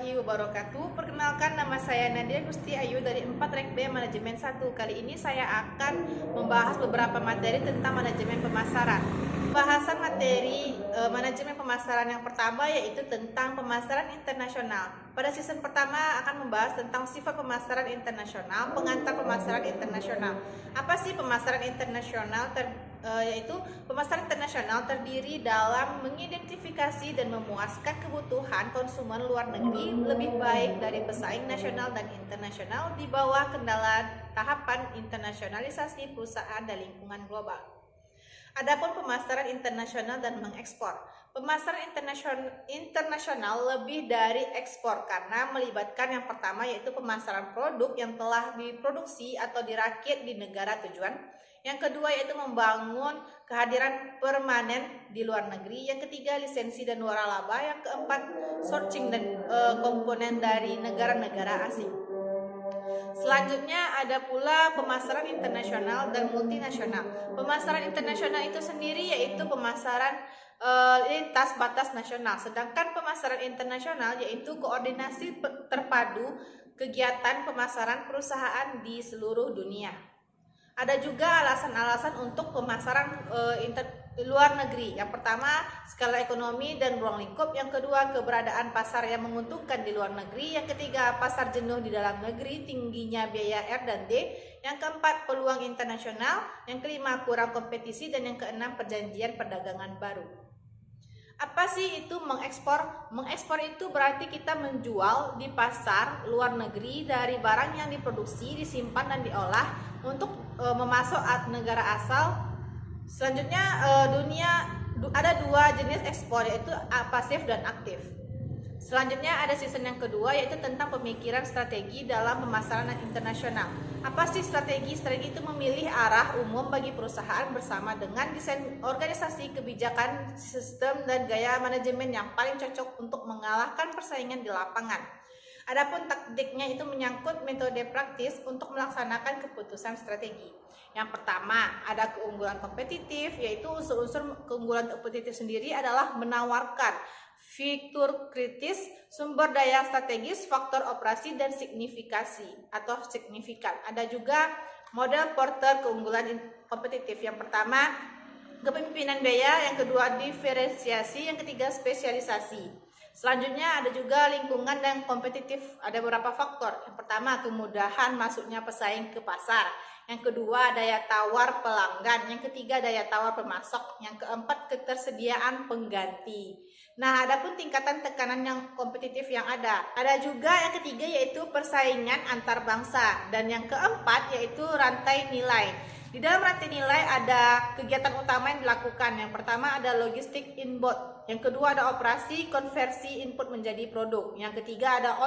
warahmatullahi wabarakatuh. Perkenalkan, nama saya Nadia Gusti Ayu dari 4 Rek B Manajemen 1. Kali ini saya akan membahas beberapa materi tentang manajemen pemasaran. Pembahasan materi manajemen pemasaran yang pertama yaitu tentang pemasaran internasional. Pada season pertama akan membahas tentang sifat pemasaran internasional, pengantar pemasaran internasional. Apa sih pemasaran internasional? Yaitu pemasaran internasional terdiri dalam mengidentifikasi dan memuaskan kebutuhan konsumen luar negeri lebih baik dari pesaing nasional dan internasional di bawah kendala tahapan internasionalisasi perusahaan dan lingkungan global. Adapun pemasaran internasional dan mengekspor. Pemasaran internasional lebih dari ekspor karena melibatkan yang pertama yaitu pemasaran produk yang telah diproduksi atau dirakit di negara tujuan. Yang kedua yaitu membangun kehadiran permanen di luar negeri. Yang ketiga lisensi dan waralaba. Yang keempat sourcing dan komponen dari negara-negara asing. Selanjutnya ada pula pemasaran internasional dan multinasional. Pemasaran internasional itu sendiri yaitu pemasaran lintas batas nasional. Sedangkan pemasaran internasional yaitu koordinasi terpadu kegiatan pemasaran perusahaan di seluruh dunia. Ada juga alasan-alasan untuk pemasaran luar negeri. Yang pertama, skala ekonomi dan ruang lingkup. Yang kedua, keberadaan pasar yang menguntungkan di luar negeri. Yang ketiga, pasar jenuh di dalam negeri, tingginya biaya R dan D. Yang keempat, peluang internasional. Yang kelima, kurang kompetisi. Dan yang keenam, perjanjian perdagangan baru. Apa sih itu mengekspor? Mengekspor itu berarti kita menjual di pasar luar negeri dari barang yang diproduksi, disimpan dan diolah untuk memasok negara asal. Selanjutnya ada dua jenis ekspor yaitu pasif dan aktif. Selanjutnya ada season yang kedua yaitu tentang pemikiran strategi dalam pemasaran internasional. Apa sih strategi? Strategi itu memilih arah umum bagi perusahaan bersama dengan desain organisasi, kebijakan, sistem, dan gaya manajemen yang paling cocok untuk mengalahkan persaingan di lapangan. Adapun taktiknya itu menyangkut metode praktis untuk melaksanakan keputusan strategi. Yang pertama, ada keunggulan kompetitif, yaitu unsur-unsur keunggulan kompetitif sendiri adalah menawarkan fitur kritis, sumber daya strategis, faktor operasi, dan signifikasi atau signifikan. Ada juga model Porter keunggulan kompetitif. Yang pertama, kepemimpinan biaya, yang kedua diferensiasi, yang ketiga spesialisasi. Selanjutnya ada juga lingkungan dan kompetitif. Ada beberapa faktor. Yang pertama, kemudahan masuknya pesaing ke pasar. Yang kedua, daya tawar pelanggan. Yang ketiga, daya tawar pemasok. Yang keempat, ketersediaan pengganti. Nah, adapun tingkatan tekanan yang kompetitif yang ada. Ada juga yang ketiga yaitu persaingan antar bangsa. Dan yang keempat yaitu rantai nilai. Di dalam rantai nilai ada kegiatan utama yang dilakukan. Yang pertama ada logistik inbound. Yang kedua ada operasi konversi input menjadi produk. Yang ketiga ada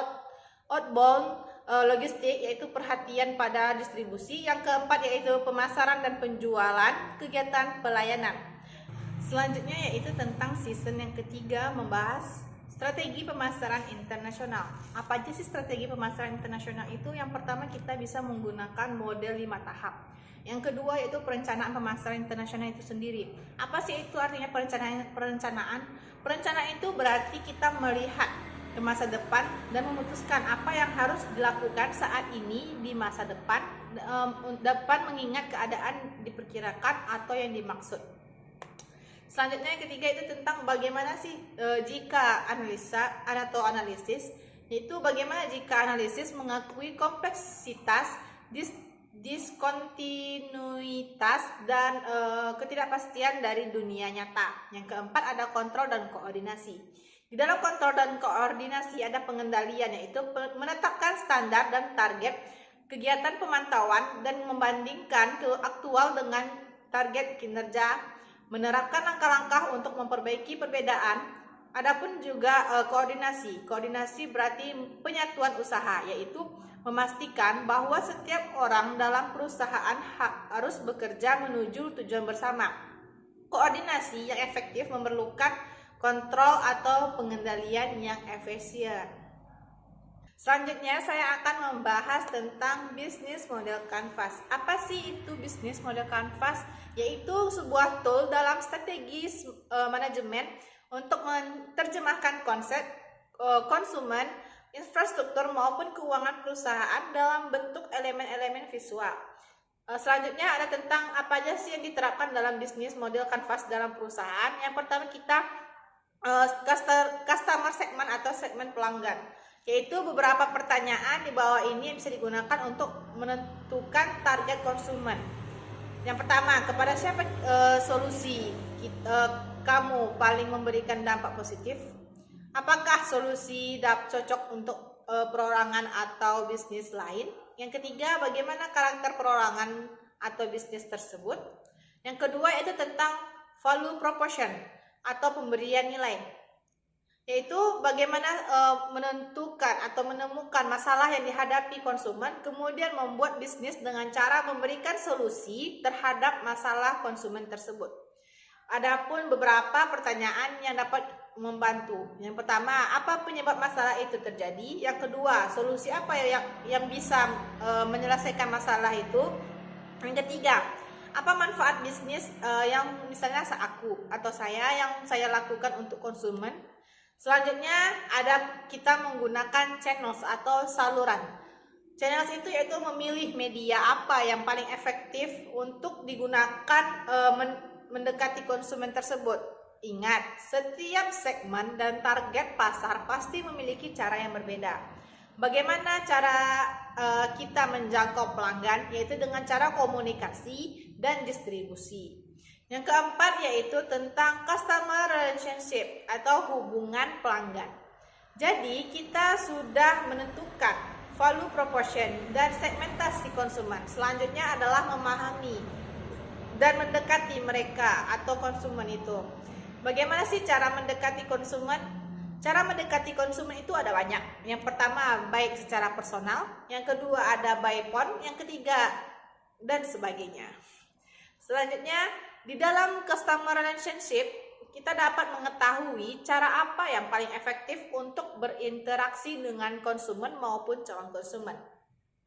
outbound logistik yaitu perhatian pada distribusi. Yang keempat yaitu pemasaran dan penjualan, kegiatan pelayanan. Selanjutnya yaitu tentang season yang ketiga membahas strategi pemasaran internasional. Apa aja sih strategi pemasaran internasional itu? Yang pertama kita bisa menggunakan model 5 tahap. Yang kedua yaitu perencanaan pemasaran internasional itu sendiri. Apa sih itu artinya perencanaan? Perencanaan itu berarti kita melihat ke masa depan dan memutuskan apa yang harus dilakukan saat ini di masa depan dapat mengingat keadaan diperkirakan atau yang dimaksud. Selanjutnya yang ketiga itu tentang bagaimana sih jika analisa atau analisis, yaitu bagaimana jika analisis mengakui kompleksitas, diskontinuitas dan ketidakpastian dari dunia nyata. Yang keempat ada kontrol dan koordinasi. Di dalam kontrol dan koordinasi ada pengendalian yaitu menetapkan standar dan target kegiatan pemantauan dan membandingkan ke aktual dengan target kinerja, menerapkan langkah-langkah untuk memperbaiki perbedaan. Adapun juga koordinasi. Koordinasi berarti penyatuan usaha, yaitu memastikan bahwa setiap orang dalam perusahaan harus bekerja menuju tujuan bersama. Koordinasi yang efektif memerlukan kontrol atau pengendalian yang efisien. Selanjutnya saya akan membahas tentang bisnis model kanvas. Apa sih itu bisnis model kanvas? Yaitu sebuah tool dalam strategi manajemen untuk menerjemahkan konsep konsumen infrastruktur maupun keuangan perusahaan dalam bentuk elemen-elemen visual. Selanjutnya ada tentang apa aja sih yang diterapkan dalam bisnis model kanvas dalam perusahaan. Yang pertama kita customer segment atau segmen pelanggan, yaitu beberapa pertanyaan di bawah ini yang bisa digunakan untuk menentukan target konsumen. Yang pertama, kepada siapa solusi kamu paling memberikan dampak positif? Apakah solusi cocok untuk perorangan atau bisnis lain? Yang ketiga, bagaimana karakter perorangan atau bisnis tersebut? Yang kedua yaitu tentang value proposition atau pemberian nilai, yaitu bagaimana menentukan atau menemukan masalah yang dihadapi konsumen, kemudian membuat bisnis dengan cara memberikan solusi terhadap masalah konsumen tersebut. Adapun beberapa pertanyaan yang dapat membantu. Yang pertama, apa penyebab masalah itu terjadi? Yang kedua, solusi apa yang bisa menyelesaikan masalah itu? Yang ketiga, apa manfaat bisnis yang misalnya aku atau yang saya lakukan untuk konsumen? Selanjutnya ada kita menggunakan channels atau saluran. Channels itu yaitu memilih media apa yang paling efektif untuk digunakan mendekati konsumen tersebut. Ingat, setiap segmen dan target pasar pasti memiliki cara yang berbeda. Bagaimana cara kita menjangkau pelanggan? Yaitu dengan cara komunikasi dan distribusi. Yang keempat yaitu tentang customer relationship atau hubungan pelanggan. Jadi kita sudah menentukan value proposition dan segmentasi konsumen. Selanjutnya adalah memahami dan mendekati mereka atau konsumen itu. Bagaimana sih cara mendekati konsumen? Cara mendekati konsumen itu ada banyak. Yang pertama baik secara personal, yang kedua ada by phone, yang ketiga dan sebagainya. Selanjutnya di dalam customer relationship kita dapat mengetahui cara apa yang paling efektif untuk berinteraksi dengan konsumen maupun calon konsumen.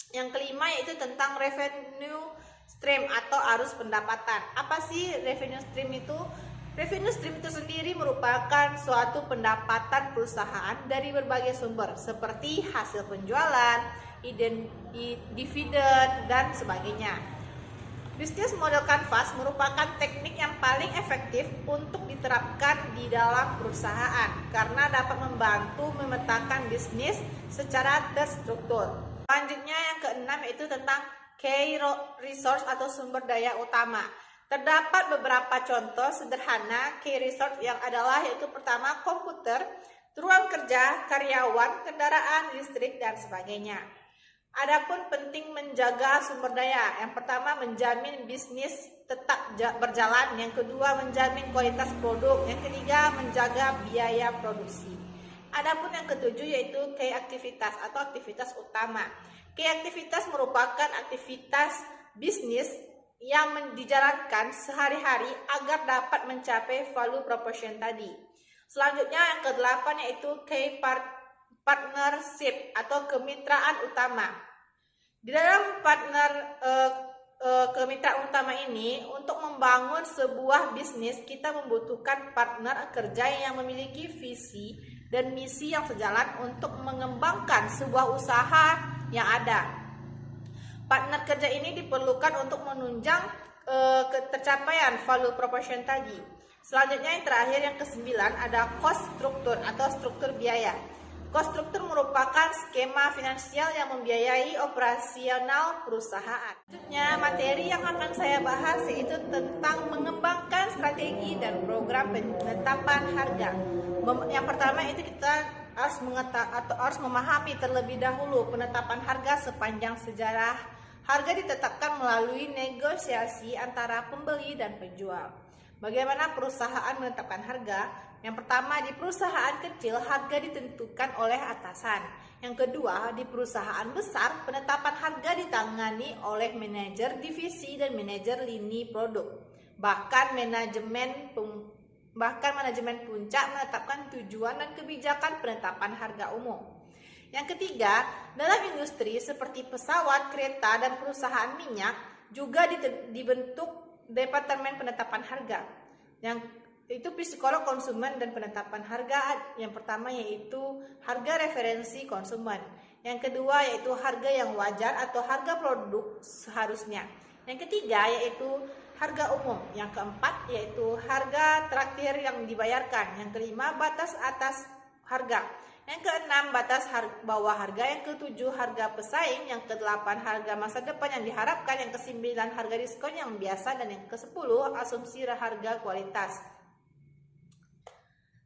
Yang kelima yaitu tentang revenue stream atau arus pendapatan. Apa sih revenue stream itu? Revenue stream itu sendiri merupakan suatu pendapatan perusahaan dari berbagai sumber seperti hasil penjualan, dividen, dan sebagainya. Bisnis model kanvas merupakan teknik yang paling efektif untuk diterapkan di dalam perusahaan karena dapat membantu memetakan bisnis secara terstruktur. Selanjutnya yang keenam yaitu tentang key resource atau sumber daya utama. Terdapat beberapa contoh sederhana key resource yang adalah yaitu pertama komputer, ruang kerja, karyawan, kendaraan listrik, dan sebagainya. Adapun penting menjaga sumber daya. Yang pertama menjamin bisnis tetap berjalan, yang kedua menjamin kualitas produk, yang ketiga menjaga biaya produksi. Adapun yang ketujuh yaitu key aktivitas atau aktivitas utama. Key aktivitas merupakan aktivitas bisnis yang dijalankan sehari-hari agar dapat mencapai value proposition tadi. Selanjutnya yang ke-8 yaitu key partnership atau kemitraan utama. Di dalam kemitraan utama ini, untuk membangun sebuah bisnis kita membutuhkan partner kerja yang memiliki visi dan misi yang sejalan untuk mengembangkan sebuah usaha yang ada. Partner kerja ini diperlukan untuk menunjang tercapaian value proposition tadi. Selanjutnya yang terakhir yang ke-9 ada cost structure atau struktur biaya. Cost structure merupakan skema finansial yang membiayai operasional perusahaan. Selanjutnya materi yang akan saya bahas yaitu tentang mengembangkan strategi dan program penetapan harga. Yang pertama itu kita harus memahami terlebih dahulu penetapan harga sepanjang sejarah. Harga ditetapkan melalui negosiasi antara pembeli dan penjual. Bagaimana perusahaan menetapkan harga? Yang pertama, di perusahaan kecil harga ditentukan oleh atasan. Yang kedua, di perusahaan besar penetapan harga ditangani oleh manajer divisi dan manajer lini produk. Bahkan manajemen puncak menetapkan tujuan dan kebijakan penetapan harga umum. Yang ketiga, dalam industri seperti pesawat, kereta, dan perusahaan minyak juga dibentuk Departemen Penetapan Harga. Itu psikolog konsumen dan penetapan harga. Yang pertama yaitu harga referensi konsumen. Yang kedua yaitu harga yang wajar atau harga produk seharusnya. Yang ketiga yaitu harga umum. Yang keempat yaitu harga traktir yang dibayarkan. Yang kelima batas atas harga. Yang keenam batas bawah harga. Yang ketujuh harga pesaing. Yang kedelapan harga masa depan yang diharapkan. Yang kesembilan harga diskon yang biasa. Dan yang kesepuluh asumsi harga kualitas.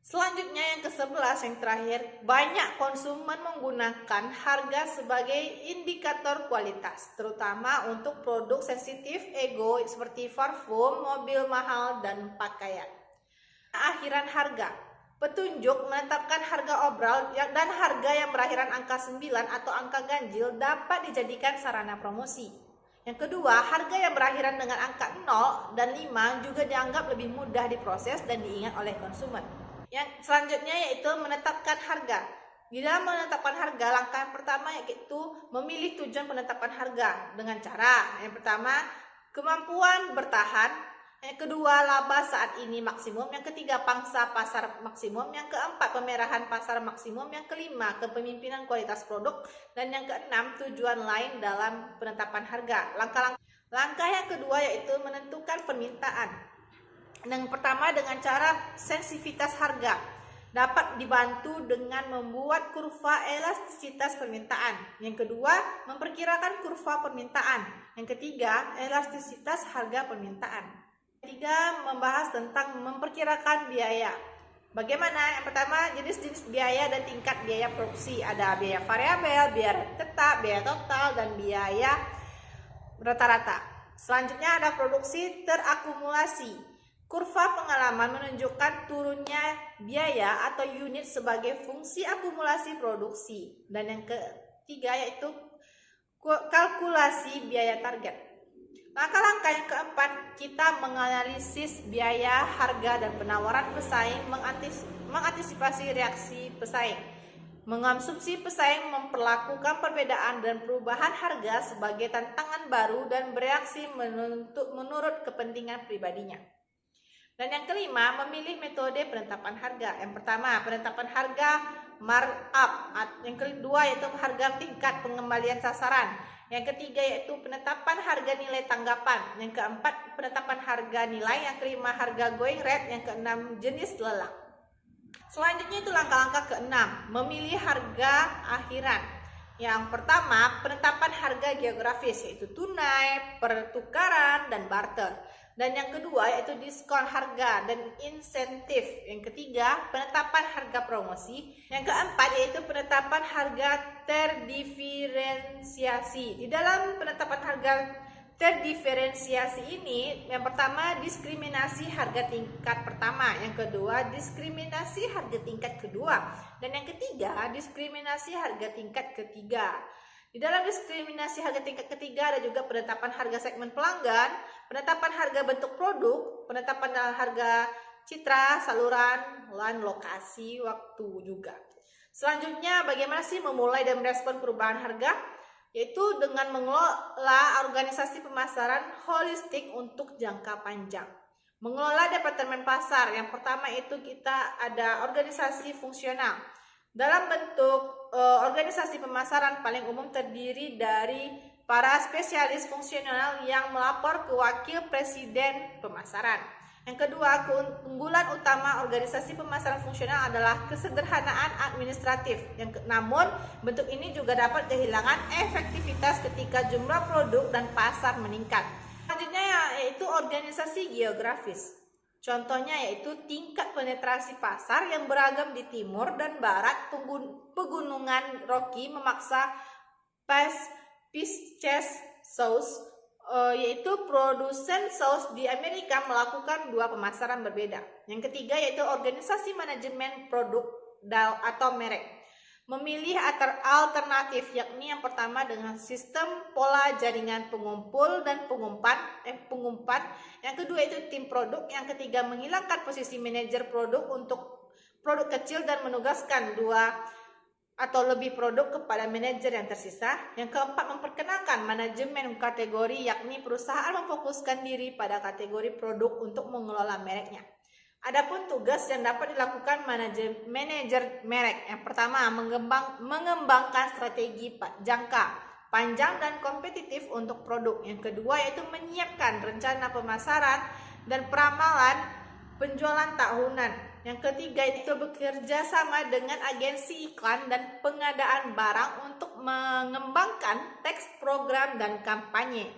Selanjutnya yang ke-11 yang terakhir, banyak konsumen menggunakan harga sebagai indikator kualitas, terutama untuk produk sensitif ego seperti parfum, mobil mahal, dan pakaian. Akhiran harga, petunjuk menetapkan harga obral dan harga yang berakhiran angka 9 atau angka ganjil dapat dijadikan sarana promosi. Yang kedua, harga yang berakhiran dengan angka 0 dan 5 juga dianggap lebih mudah diproses dan diingat oleh konsumen. Yang selanjutnya yaitu menetapkan harga. Di dalam menetapkan harga, langkah pertama yaitu memilih tujuan penetapan harga dengan cara yang pertama, kemampuan bertahan. Yang kedua, laba saat ini maksimum. Yang ketiga, pangsa pasar maksimum. Yang keempat, pemerahan pasar maksimum. Yang kelima, kepemimpinan kualitas produk. Dan yang keenam, tujuan lain dalam penetapan harga. Langkah yang kedua yaitu menentukan permintaan. Yang pertama dengan cara sensitivitas harga. Dapat dibantu dengan membuat kurva elastisitas permintaan. Yang kedua, memperkirakan kurva permintaan. Yang ketiga, elastisitas harga permintaan. Ketiga, membahas tentang memperkirakan biaya. Bagaimana? Yang pertama, jenis-jenis biaya dan tingkat biaya produksi. Ada biaya variabel, biaya tetap, biaya total, dan biaya rata-rata. Selanjutnya ada produksi terakumulasi. Kurva pengalaman menunjukkan turunnya biaya atau unit sebagai fungsi akumulasi produksi. Dan yang ketiga yaitu kalkulasi biaya target. Langkah-langkah yang keempat, kita menganalisis biaya, harga, dan penawaran pesaing, mengantisipasi reaksi pesaing. Mengonsumsi pesaing memperlakukan perbedaan dan perubahan harga sebagai tantangan baru dan bereaksi menurut kepentingan pribadinya. Dan yang kelima, memilih metode penetapan harga. Yang pertama, penetapan harga markup. Yang kedua yaitu harga tingkat pengembalian sasaran. Yang ketiga yaitu penetapan harga nilai tanggapan. Yang keempat, penetapan harga nilai. Yang kelima, harga going rate. Yang keenam, jenis lelang. Selanjutnya itu langkah-langkah keenam, memilih harga akhiran. Yang pertama, penetapan harga geografis yaitu tunai, pertukaran, dan barter. Dan yang kedua yaitu diskon harga dan insentif. Yang ketiga, penetapan harga promosi. Yang keempat yaitu penetapan harga terdiferensiasi. Di dalam penetapan harga terdiferensiasi ini, yang pertama diskriminasi harga tingkat pertama, yang kedua diskriminasi harga tingkat kedua, dan yang ketiga diskriminasi harga tingkat ketiga. Di dalam diskriminasi harga tingkat ketiga ada juga penetapan harga segmen pelanggan, penetapan harga bentuk produk, penetapan harga citra, saluran, dan lokasi waktu juga. Selanjutnya, bagaimana sih memulai dan merespon perubahan harga? Yaitu dengan mengelola organisasi pemasaran holistik untuk jangka panjang. Mengelola departemen pasar, yang pertama itu kita ada organisasi fungsional. Dalam bentuk organisasi pemasaran paling umum terdiri dari para spesialis fungsional yang melapor ke wakil presiden pemasaran. Yang kedua, keunggulan utama organisasi pemasaran fungsional adalah kesederhanaan administratif. Namun, bentuk ini juga dapat kehilangan efektivitas ketika jumlah produk dan pasar meningkat. Selanjutnya yaitu organisasi geografis. Contohnya yaitu tingkat penetrasi pasar yang beragam di timur dan barat pegunungan Rocky memaksa Pistachio Sauce, yaitu produsen saus di Amerika melakukan dua pemasaran berbeda. Yang ketiga yaitu organisasi manajemen produk atau merek. Memilih alternatif, yakni yang pertama dengan sistem pola jaringan pengumpul dan pengumpan. Yang kedua itu tim produk. Yang ketiga menghilangkan posisi manajer produk untuk produk kecil dan menugaskan dua atau lebih produk kepada manajer yang tersisa. Yang keempat, memperkenalkan manajemen kategori, yakni perusahaan memfokuskan diri pada kategori produk untuk mengelola mereknya. Adapun tugas yang dapat dilakukan manajer merek, yang pertama mengembangkan strategi jangka panjang dan kompetitif untuk produk. Yang kedua yaitu menyiapkan rencana pemasaran dan peramalan penjualan tahunan. Yang ketiga itu bekerja sama dengan agensi iklan dan pengadaan barang untuk mengembangkan teks program dan kampanye.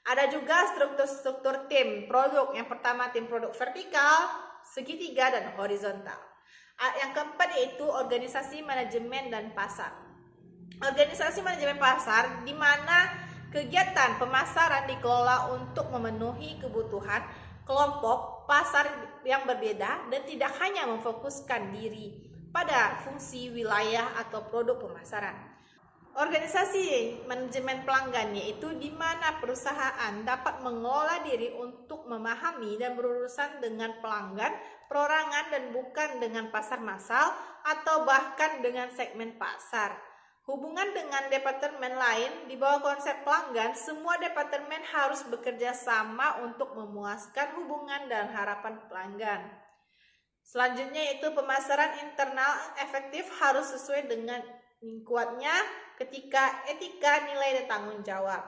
Ada juga struktur tim produk. Yang pertama tim produk vertikal, segitiga, dan horizontal. Yang keempat yaitu organisasi manajemen dan pasar. Organisasi manajemen pasar di mana kegiatan pemasaran dikelola untuk memenuhi kebutuhan kelompok pasar yang berbeda dan tidak hanya memfokuskan diri pada fungsi wilayah atau produk pemasaran. Organisasi manajemen pelanggan yaitu di mana perusahaan dapat mengelola diri untuk memahami dan berurusan dengan pelanggan perorangan dan bukan dengan pasar massal atau bahkan dengan segmen pasar. Hubungan dengan departemen lain di bawah konsep pelanggan, semua departemen harus bekerja sama untuk memuaskan hubungan dan harapan pelanggan. Selanjutnya yaitu pemasaran internal efektif harus sesuai dengan kuatnya etika, nilai, dan tanggung jawab.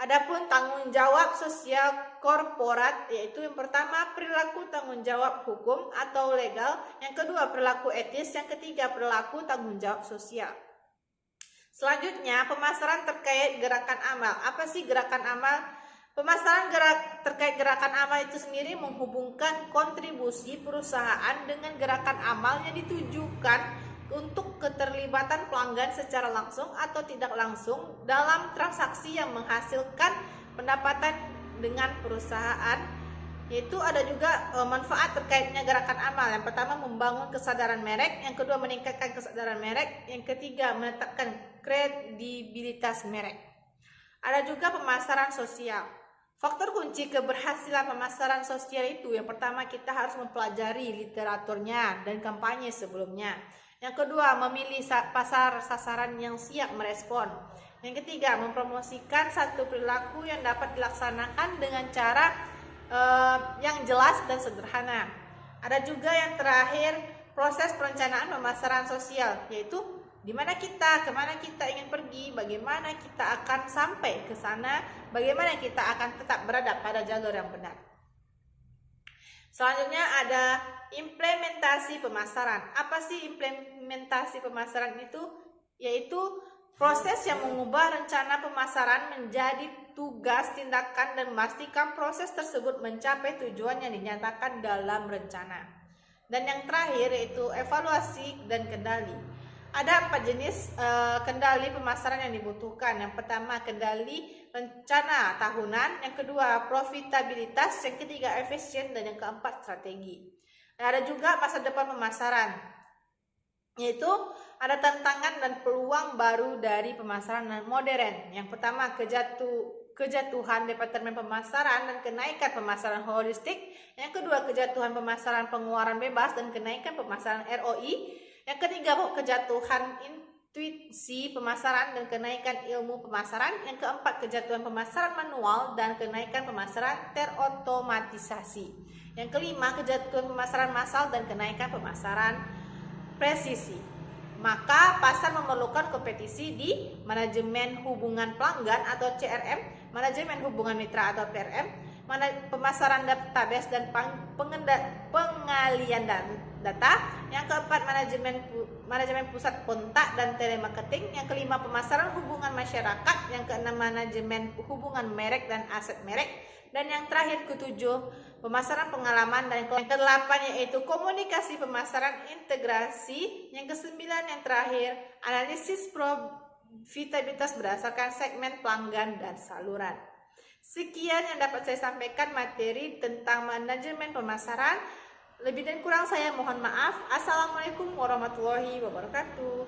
Adapun tanggung jawab sosial korporat yaitu yang pertama perilaku tanggung jawab hukum atau legal, yang kedua perilaku etis, yang ketiga perilaku tanggung jawab sosial. Selanjutnya pemasaran terkait gerakan amal. Apa sih gerakan amal? Pemasaran terkait gerakan amal itu sendiri menghubungkan kontribusi perusahaan dengan gerakan amal yang ditujukan untuk keterlibatan pelanggan secara langsung atau tidak langsung dalam transaksi yang menghasilkan pendapatan dengan perusahaan. Yaitu ada juga manfaat terkaitnya gerakan amal. Yang pertama membangun kesadaran merek, yang kedua meningkatkan kesadaran merek, yang ketiga menetapkan kredibilitas merek. Ada juga pemasaran sosial. Faktor kunci keberhasilan pemasaran sosial itu yang pertama kita harus mempelajari literaturnya dan kampanye sebelumnya. Yang kedua memilih pasar sasaran yang siap merespon. Yang ketiga mempromosikan satu perilaku yang dapat dilaksanakan dengan cara yang jelas dan sederhana. Ada juga yang terakhir proses perencanaan pemasaran sosial, yaitu di mana kita, kemana kita ingin pergi, bagaimana kita akan sampai ke sana, bagaimana kita akan tetap berada pada jalur yang benar. Selanjutnya ada implementasi pemasaran. Apa sih implementasi pemasaran itu? Yaitu proses yang mengubah rencana pemasaran menjadi tugas, tindakan, dan memastikan proses tersebut mencapai tujuan yang dinyatakan dalam rencana. Dan yang terakhir yaitu evaluasi dan kendali. Ada 4 jenis kendali pemasaran yang dibutuhkan. Yang pertama kendali rencana tahunan, yang kedua profitabilitas, yang ketiga efisien, dan yang keempat strategi. Dan ada juga masa depan pemasaran, yaitu ada tantangan dan peluang baru dari pemasaran modern. Yang pertama kejatuhan departemen pemasaran dan kenaikan pemasaran holistik. Yang kedua kejatuhan pemasaran pengeluaran bebas dan kenaikan pemasaran ROI. Yang ketiga kejatuhan intuisi pemasaran dan kenaikan ilmu pemasaran. Yang keempat kejatuhan pemasaran manual dan kenaikan pemasaran terotomatisasi. Yang kelima kejatuhan pemasaran massal dan kenaikan pemasaran presisi. Maka pasar memerlukan kompetisi di manajemen hubungan pelanggan atau CRM, manajemen hubungan mitra atau PRM, pemasaran database dan pengalian data. Yang keempat manajemen pusat kontak dan telemarketing. Yang kelima pemasaran hubungan masyarakat. Yang keenam manajemen hubungan merek dan aset merek. Dan yang terakhir ketujuh pemasaran pengalaman, dan yang kedelapan yaitu komunikasi pemasaran integrasi. Yang kesembilan yang terakhir analisis profitabilitas berdasarkan segmen pelanggan dan saluran. Sekian yang dapat saya sampaikan materi tentang manajemen pemasaran. Lebih dan kurang saya mohon maaf. Assalamualaikum warahmatullahi wabarakatuh.